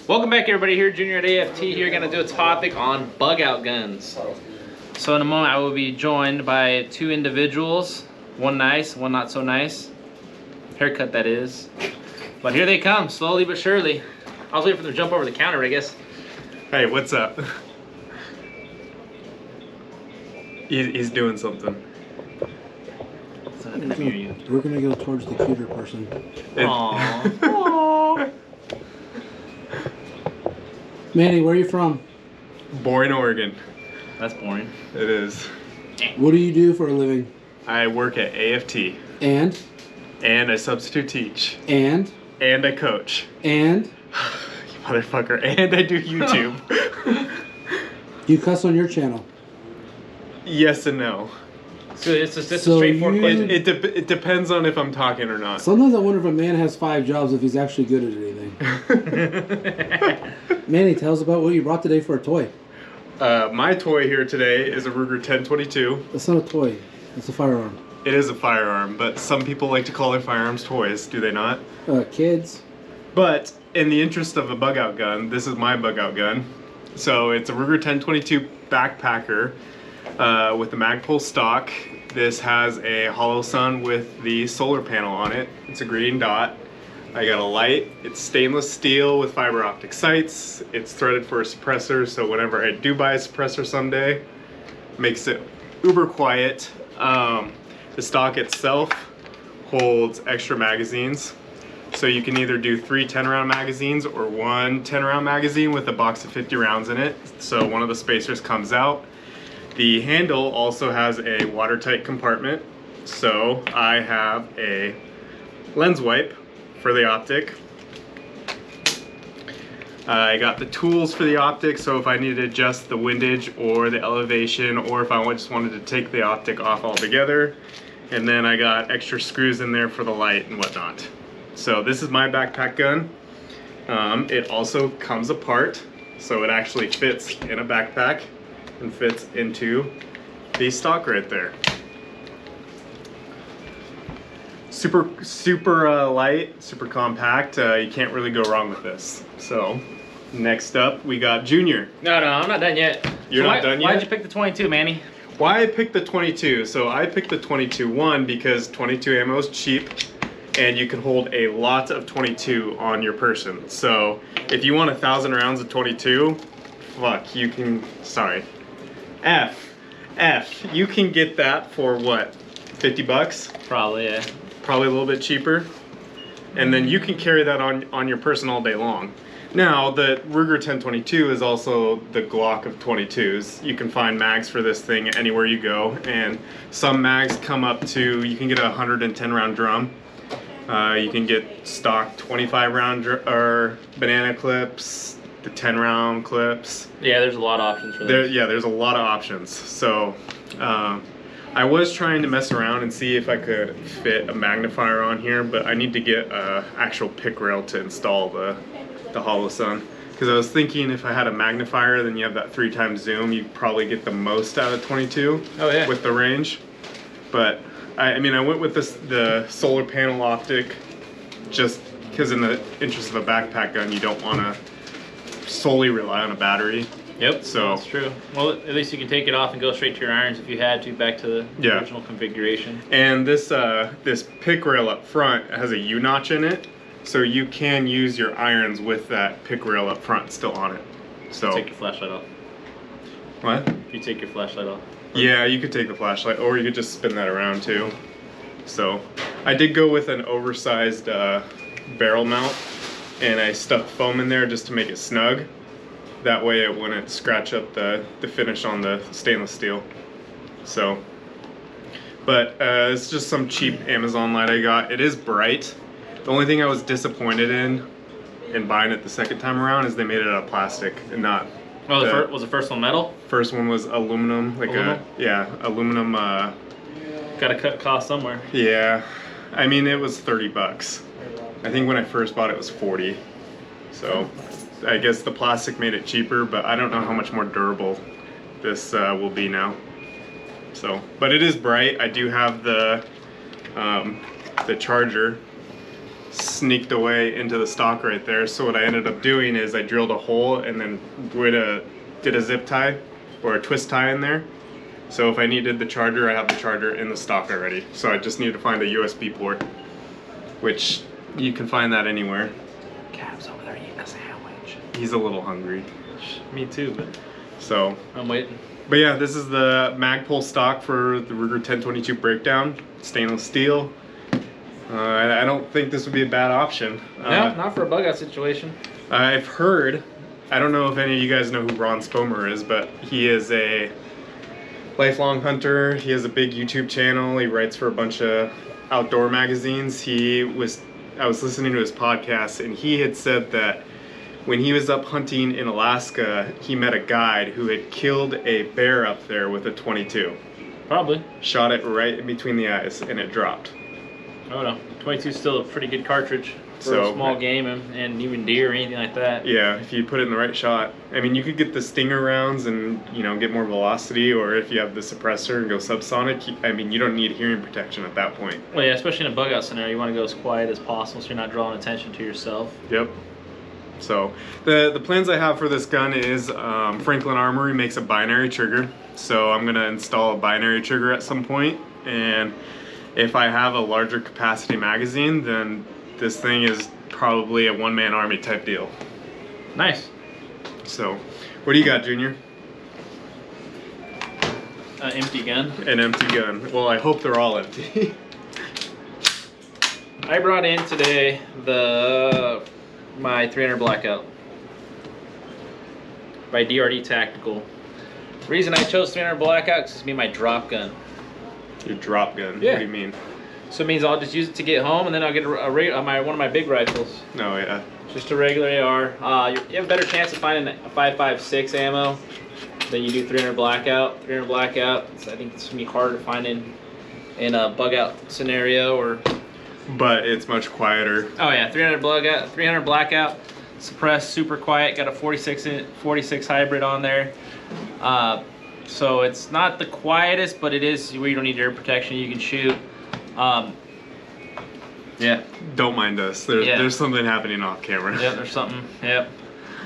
Welcome back, everybody. Here, Junior at AFT. Here, gonna do a topic on bug out guns. So in a moment, I will be joined by two individuals. One nice, one not so nice. Haircut, that is. But here they come, slowly but surely. I was waiting for them to jump over the counter, but I guess. Hey, what's up? He's doing something. So I can hear you. We're gonna go towards the cuter person. Aww. Manny, where are you from? Boring, Oregon. That's boring. It is. What do you do for a living? I work at AFT. And? And I substitute teach. And? And I coach. And? You motherfucker. And I do YouTube. You cuss on your channel? Yes and no. So it's just a So straightforward you- question. It depends on if I'm talking or not. Sometimes I wonder if a man has 5 jobs if he's actually good at anything. Manny, tell us about what you brought today for a toy. My toy here today is a Ruger 1022. That's not a toy. It's a firearm. It is a firearm, but some people like to call their firearms toys, do they not? Kids. But in the interest of a bug out gun, this is my bug out gun. So it's a Ruger 1022 backpacker with the Magpul stock. This has a hollow sun with the solar panel on it. It's a green dot. I got a light. It's stainless steel with fiber optic sights. It's threaded for a suppressor, so whenever I do buy a suppressor someday, makes it uber quiet. The stock itself holds extra magazines. So you can either do 3 10-round magazines or one 10-round magazine with a box of 50 rounds in it. So one of the spacers comes out. The handle also has a watertight compartment. So I have a lens wipe for the optic. I got the tools for the optic, so if I need to adjust the windage or the elevation, or if I just wanted to take the optic off altogether. And then I got extra screws in there for the light and whatnot. So this is my backpack gun. It also comes apart, so it actually fits in a backpack and fits into the stock right there. Super light, super compact. You can't really go wrong with this. So next up we got Junior. No, I'm not done yet. You're not done yet? Why'd you pick the 22, Manny? Why I picked the 22? So I picked the 22 one because 22 ammo is cheap and you can hold a lot of 22 on your person. So if you want 1,000 rounds of 22, fuck, you can, sorry. You can get that for what, 50 bucks? Probably, yeah. Probably a little bit cheaper. And then you can carry that on your person all day long. Now, the Ruger 1022 is also the Glock of 22s. You can find mags for this thing anywhere you go, and some mags come up to, you can get a 110 round drum. You can get stock 25 round or banana clips, the 10 round clips. Yeah, there's a lot of options for this. There's a lot of options. So I was trying to mess around and see if I could fit a magnifier on here, but I need to get an actual pick rail to install the hollow sun. Because I was thinking if I had a magnifier, then you have that 3 times zoom, you'd probably get the most out of 22 with the range. But I mean, I went with the solar panel optic just because in the interest of a backpack gun, you don't want to solely rely on a battery. Yep, so that's true. Well, at least you can take it off and go straight to your irons if you had to, back to the original configuration. And this this pick rail up front has a U-notch in it, so you can use your irons with that pick rail up front still on it. So take your flashlight off. What? If you take your flashlight off. Yeah, you could take the flashlight, or you could just spin that around too. So I did go with an oversized barrel mount, and I stuck foam in there just to make it snug. That way it wouldn't scratch up the finish on the stainless steel. So, but it's just some cheap Amazon light I got. It is bright. The only thing I was disappointed in buying it the second time around is they made it out of plastic and not. Oh, was the first one metal? First one was aluminum, like aluminum. Gotta cut costs somewhere. Yeah, I mean it was 30 bucks. I think when I first bought it was 40. So I guess the plastic made it cheaper, but I don't know how much more durable this will be now. So, but it is bright. I do have the charger. sneaked away into the stock right there. So what I ended up doing is I drilled a hole and then did a zip tie or a twist tie in there. So if I needed the charger, I have the charger in the stock already. So I just need to find a USB port, which you can find that anywhere. Cab's over there eating a sandwich. He's a little hungry. Me too, but So I'm waiting. But yeah, this is the Magpul stock for the Ruger 1022 Breakdown, stainless steel. I don't think this would be a bad option. No, not for a bug out situation. I've heard, I don't know if any of you guys know who Ron Spomer is, but he is a lifelong hunter. He has a big YouTube channel. He writes for a bunch of outdoor magazines. I was listening to his podcast, and he had said that when he was up hunting in Alaska, he met a guide who had killed a bear up there with a 22. Probably. Shot it right in between the eyes, and it dropped. Oh no, 22 is still a pretty good cartridge for So, a small game and even deer or anything like that. Yeah, if you put it in the right shot. I mean, you could get the stinger rounds and, you know, get more velocity, or if you have the suppressor and go subsonic, I mean, you don't need hearing protection at that point. Well, yeah, especially in a bug out scenario, you want to go as quiet as possible so you're not drawing attention to yourself. Yep. So the plans I have for this gun is Franklin Armory makes a binary trigger. So I'm going to install a binary trigger at some point, and if I have a larger capacity magazine, then this thing is probably a one-man army type deal. Nice. So what do you got, Junior? Empty gun. An empty gun. Well, I hope they're all empty. I brought in today my 300 Blackout by DRD Tactical. The reason I chose 300 Blackout is it's be my drop gun. Your drop gun? Yeah. What do you mean? So it means I'll just use it to get home, and then I'll get one of my big rifles. No, yeah. Just a regular AR. You have a better chance of finding a 5.56 ammo than you do 300 Blackout. 300 Blackout, I think it's gonna be harder to find in a bug out scenario or. But it's much quieter. Oh yeah, 300 Blackout, suppressed, super quiet. Got a 46 hybrid on there. So it's not the quietest, but it is where you don't need air protection. You can shoot. Yeah. Don't mind us. There's something happening off camera. Yeah, there's something. Yep.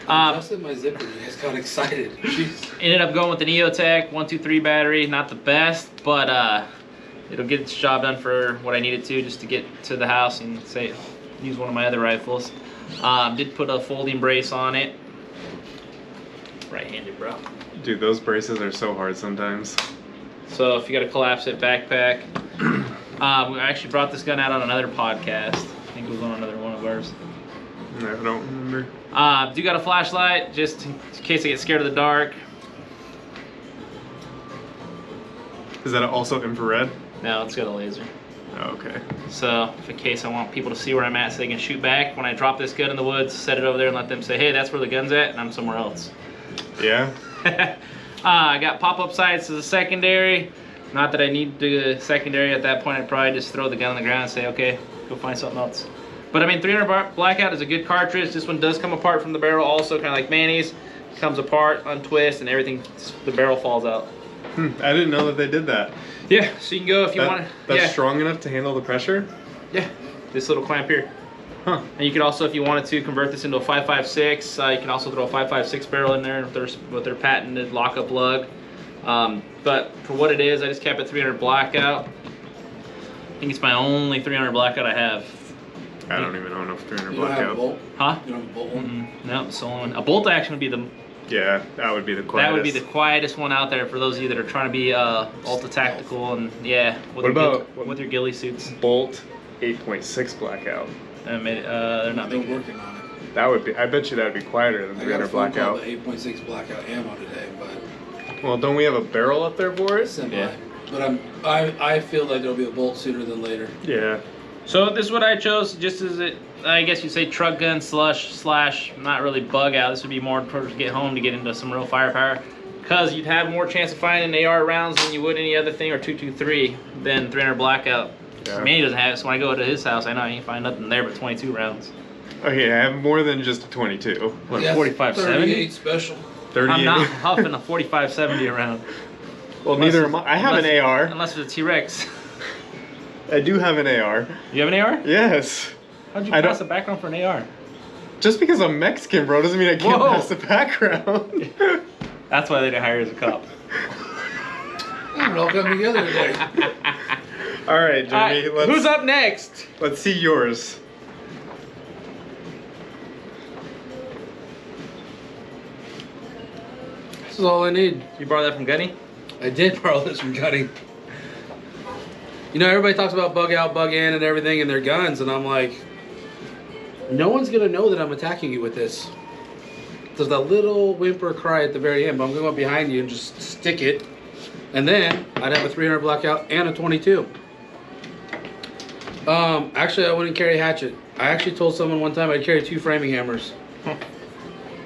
Adjusted my zipper. You guys got excited. Jeez. Ended up going with an EOTech 123 battery. Not the best, but it'll get its job done for what I needed to, just to get to the house and use one of my other rifles. Did put a folding brace on it. Right-handed, bro. Dude, those braces are so hard sometimes. So if you got to collapse it, backpack. We actually brought this gun out on another podcast. I think it was on another one of ours. I don't remember. Do got a flashlight, just in case I get scared of the dark. Is that also infrared? No, it's got a laser. Oh, okay. So, if in case I want people to see where I'm at so they can shoot back, when I drop this gun in the woods, set it over there and let them say, hey, that's where the gun's at, and I'm somewhere else. Yeah? I got pop-up sights as a secondary. Not that I need the secondary at that point. I'd probably just throw the gun on the ground and say, okay, go find something else. But I mean, 300 Blackout is a good cartridge. This one does come apart from the barrel also, kind of like Manny's. It comes apart, untwist, and everything, the barrel falls out. I didn't know that they did that. Yeah, so you can go if you want. That's strong enough to handle the pressure? Yeah, this little clamp here. Huh. And you could also, if you wanted to, convert this into a 5.56. You can also throw a 5.56 barrel in there with their patented lockup lug. But for what it is, I just kept it 300 Blackout. I think it's my only 300 Blackout I have. I don't even own a 300 You don't have a Blackout. bolt? Huh? You don't have a bolt one? No, it's the only one. A bolt action would be the. Yeah, that would be the quietest. That would be the quietest one out there for those of you that are trying to be ultra tactical and yeah. With your ghillie suits? Bolt 8.6 Blackout. They're not They're making it. working on it. That would be. I bet you that would be quieter than I got a 300 phone call Blackout. about 8.6 Blackout ammo today, but Well, don't we have a barrel up there for it? semi. Yeah. But I feel like there'll be a bolt sooner than later. Yeah. So this is what I chose, just as I guess you say truck gun slash not really bug out. This would be more to get home to get into some real firepower, because you'd have more chance of finding AR rounds than you would any other thing, or 223 than 300 Blackout. Yeah. Manny doesn't have it, so when I go to his house, I know I ain't find nothing there but 22 rounds. Okay, I have more than just a 22. What, Yes, 45-70? 38 special. 38. I'm not huffing a 45-70 around. Well, neither am I. I have an AR. Unless it's a T-Rex. I do have an AR. You have an AR? Yes. How'd you I pass don't- the background for an AR? Just because I'm Mexican, bro, doesn't mean I can't Whoa. pass the background. That's why they didn't hire you as a cop. It all come together today. All right, Jimmy. Who's up next? Let's see yours. This is all I need. You borrowed that from Gunny? I did borrow this from Cuddy. You know, everybody talks about bug out, bug in, and everything in their guns, and I'm like, no one's gonna know that I'm attacking you with this. There's that little whimper cry at the very end, but I'm gonna go behind you and just stick it, and then I'd have a 300 Blackout and a 22. Actually, I wouldn't carry a hatchet. I actually told someone one time I'd carry 2 framing hammers.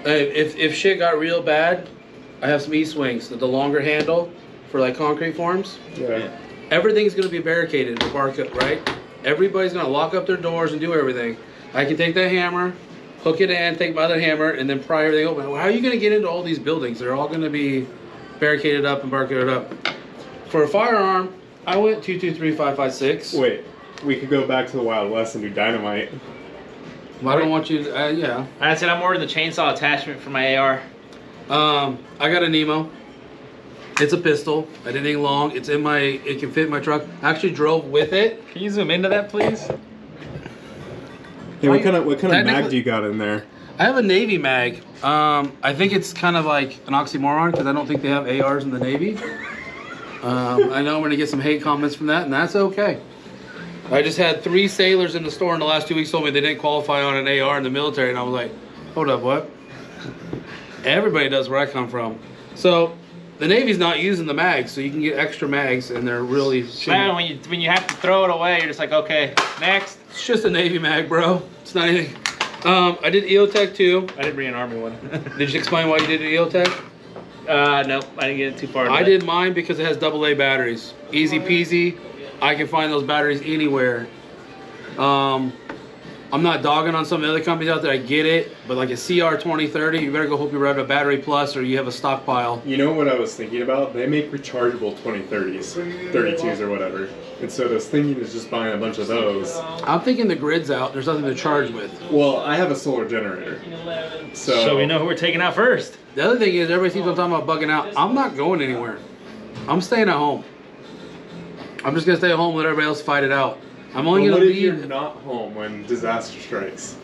If shit got real bad, I have some E-swings, the longer handle for like concrete forms. Yeah. Everything's gonna be barricaded for barcode, right? Everybody's gonna lock up their doors and do everything. I can take that hammer, hook it in, take my other hammer, and then pry everything open. How are you gonna get into all these buildings? They're all gonna be barricaded up and barcoded up. For a firearm, I went 223-556. Wait, we could go back to the Wild West and do dynamite. Well, I don't want you to, yeah. I said I'm ordering the chainsaw attachment for my AR. I got a Nemo. It's a pistol. I did anything long. It's in my, it can fit in my truck. I actually drove with it. Can you zoom into that, please? Hey, what kind of mag Technically- do you got in there? I have a Navy mag. I think it's kind of like an oxymoron because I don't think they have ARs in the Navy. I know I'm going to get some hate comments from that, and that's okay. I just had 3 sailors in the store in the last 2 weeks told me they didn't qualify on an AR in the military, and I was like, hold up, what? Everybody does where I come from. So the Navy's not using the mags, so you can get extra mags, and they're really shitty. Man, when you have to throw it away, you're just like, okay, next. It's just a Navy mag, bro. It's not anything. I did EOTech too. I didn't bring an Army one. Did you explain why you did EOTech? Nope, I didn't get it too far. I did mine because it has AA batteries. Easy peasy. I can find those batteries anywhere. I'm not dogging on some of the other companies out there. I get it, but like a CR2030, you better go hope you run a battery plus or you have a stockpile. You know what I was thinking about? They make rechargeable 2030s, 32s or whatever. And so I was thinking is just buying a bunch of those. I'm thinking the grid's out. There's nothing to charge with. Well, I have a solar generator. So we know who we're taking out first. The other thing is everybody keeps on talking about bugging out. I'm not going anywhere. I'm staying at home. I'm just gonna stay at home and let everybody else fight it out. I'm only But gonna what if you're leave. not home when disaster strikes?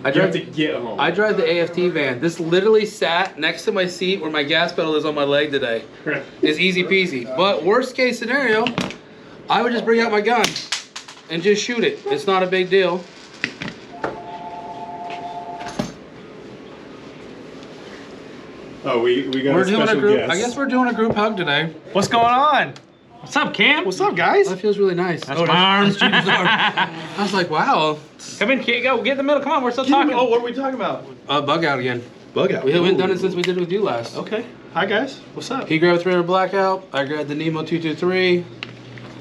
I You have drive, to get home. I drive the AFT van. This literally sat next to my seat where my gas pedal is on my leg today. It's easy peasy. But worst case scenario, I would just bring out my gun and just shoot it. It's not a big deal. Oh, we got We're a doing special a group. guest. I guess we're doing a group hug today. What's going on? What's up, Cam? What's up, guys? That feels really nice. That's my arm. that's Judy's arm. I was like, wow. Come in, kid. Go get in the middle. Come on, we're still talking. Oh, what are we talking about? Bug out again. Bug out. We haven't done it since we did it with you last. Okay. Hi, guys. What's up? He grabbed 300 Blackout. I grabbed the Nemo 223.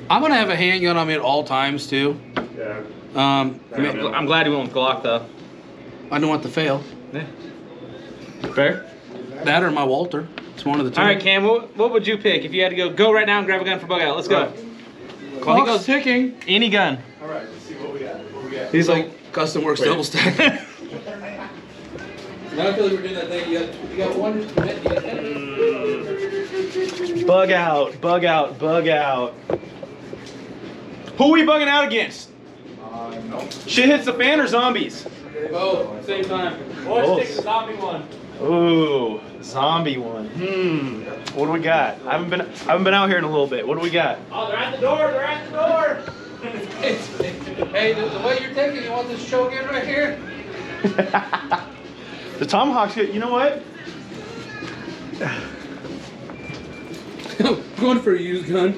I'm gonna have a handgun on me at all times too. Yeah. I'm glad you went with Glock though. I don't want to fail. Yeah. Fair. That or my Walter. It's one of the two. All right, Cam. What would you pick if you had to go right now and grab a gun for bug out? Let's go. Clock's goes ticking. Any gun. All right. Let's see what we got. He's like custom works Wait. double stack. Now I feel like we're doing that thing. You got one. Bug out. Bug out. Bug out. Who are we bugging out against? No. Shit hits the fan or zombies? Both, same time. Both. Let's take the zombie one. Ooh, zombie one. What do we got? I haven't been out here in a little bit. What do we got? Oh, they're at the door. They're at the door. Hey, the way you're taking, you want this choke in right here? The tomahawk's good. You know what? Going for a used gun.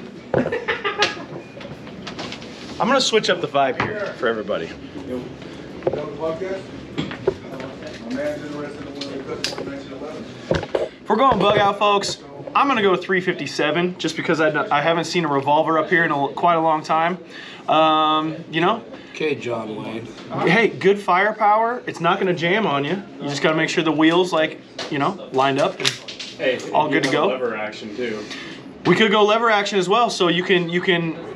I'm gonna switch up the vibe here for everybody. If we're going bug out, folks, I'm gonna go 357 just because I haven't seen a revolver up here in quite a long time. You know, Okay, John Wayne. hey, good firepower. It's not gonna jam on you. You just gotta make sure the wheels, like, you know, lined up and Hey, all good to go. Lever action too. We could go lever action as well, so you can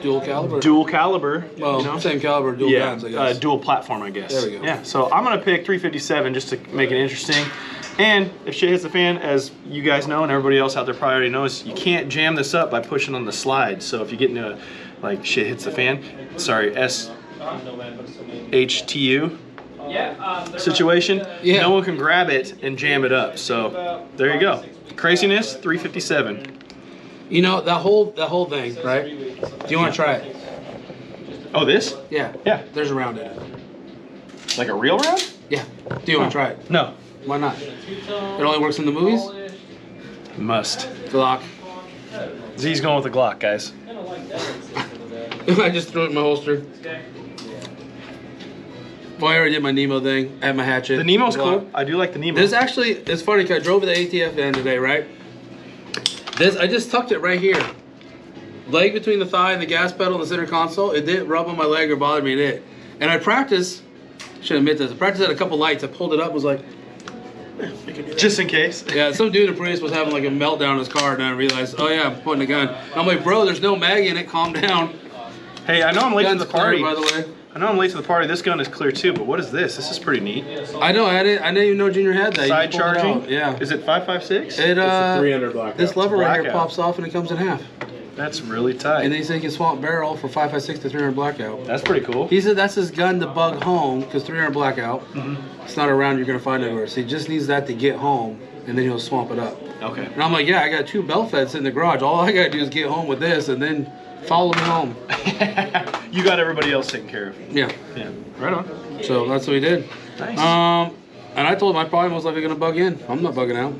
Dual caliber. dual caliber. Well, you know? same caliber, dual guns, I guess. Dual platform, I guess. There we go. Yeah, so I'm gonna pick 357 just to make it interesting. And if shit hits the fan, as you guys know and everybody else out there probably already knows, you can't jam this up by pushing on the slide. So if you get into like shit hits the fan, sorry, SHTU situation, no one can grab it and jam it up. So there you go. Craziness, 357. You know, that whole thing, right? Do you want to try it? Oh, this? Yeah. Yeah. There's a round in it. Like a real round? Yeah. Do you want to try it? No. Why not? It only works in the movies? Must. Glock. Z's going with the Glock, guys. I just threw it in my holster. Well, I already did my Nemo thing. I have my hatchet. The Nemo's Glock. cool. I do like the Nemo. This actually, it's funny because I drove to the ATF end today, right? This, I just tucked it right here. Leg between the thigh and the gas pedal in the center console. It didn't rub on my leg or bother me, it did. And I practiced, should admit this, I practiced at a couple lights. I pulled it up, was like, just in case. yeah, some dude in Prius was having like a meltdown in his car, and I realized, oh yeah, I'm putting a gun. I'm like, bro, there's no mag in it, calm down. Hey, I know I'm late Gun's to the party. clear, by the way. I know I'm late to the party. This gun is clear too, but what is this? This is pretty neat. I know, I didn't even know Junior had that. You Side pulled it charging? out. Yeah. Is it 5.56? It, It's a 300 blackout. this lever right here Blackout. pops off and it comes in half. That's really tight. And they say you can swap barrel for 5.56 to 300 blackout. That's pretty cool. He said that's his gun to bug home because 300 blackout. It's not a round you're gonna find anywhere. So he just needs that to get home, and then he'll swamp it up. Okay. And I'm like, yeah, I got 2 belt feds in the garage. All I gotta do is get home with this, and then follow me home. You got everybody else taken care of. Yeah. Yeah. Right on. So that's what he did. Nice. And I told him I probably most likely gonna bug in. I'm not bugging out.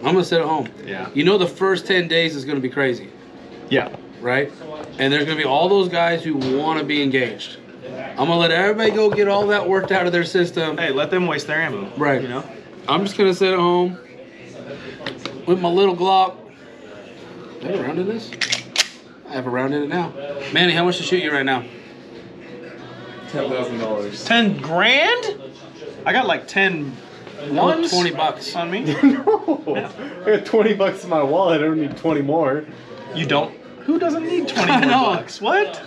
I'm gonna sit at home. Yeah. You know, the first 10 days is gonna be crazy, Yeah. right? And there's gonna be all those guys who want to be engaged. I'm gonna let everybody go get all that worked out of their system. Hey, let them waste their ammo. Right. You know? I'm just gonna sit at home with my little Glock. Do I have a round in this? I have a round in it now. Manny, how much to shoot you right now? $10,000. 10 grand? I got like 10 ones 20 bucks. on me. No. I got 20 bucks in my wallet. I don't need 20 more. You don't? Who doesn't need 20 I more know. bucks? What?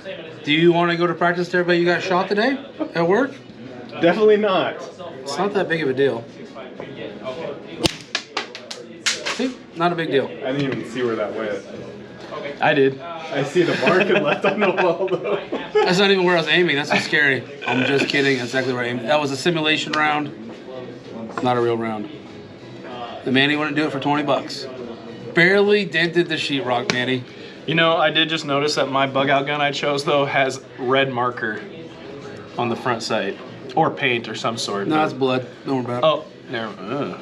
Do you want to go to practice to everybody you got shot today at work? Definitely not. It's not that big of a deal. See? Not a big deal. I didn't even see where that went. I did. I see the mark it left on the wall though. That's not even where I was aiming. That's so scary. I'm just kidding. That's exactly where I aimed. That was a simulation round. Not a real round. The Manny wouldn't do it for 20 bucks. Barely dented the sheetrock, Manny. You know, I did just notice that my bug out gun I chose though has red marker on the front sight. Or paint or some sort. No, it's blood. Don't worry about it. Oh, never.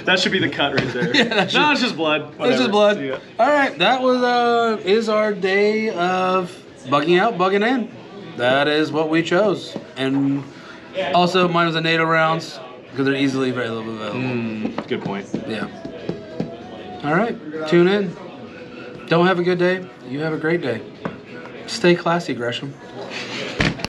That should be the cut right there. Yeah, that should- No, it's just blood. It's Whatever. just blood. See ya. All right, that was is our day of bugging out, bugging in. That is what we chose, and also mine was the NATO rounds because they're easily available. Good point. Yeah. All right, tune in. Don't have a good day. You have a great day. Stay classy, Gresham.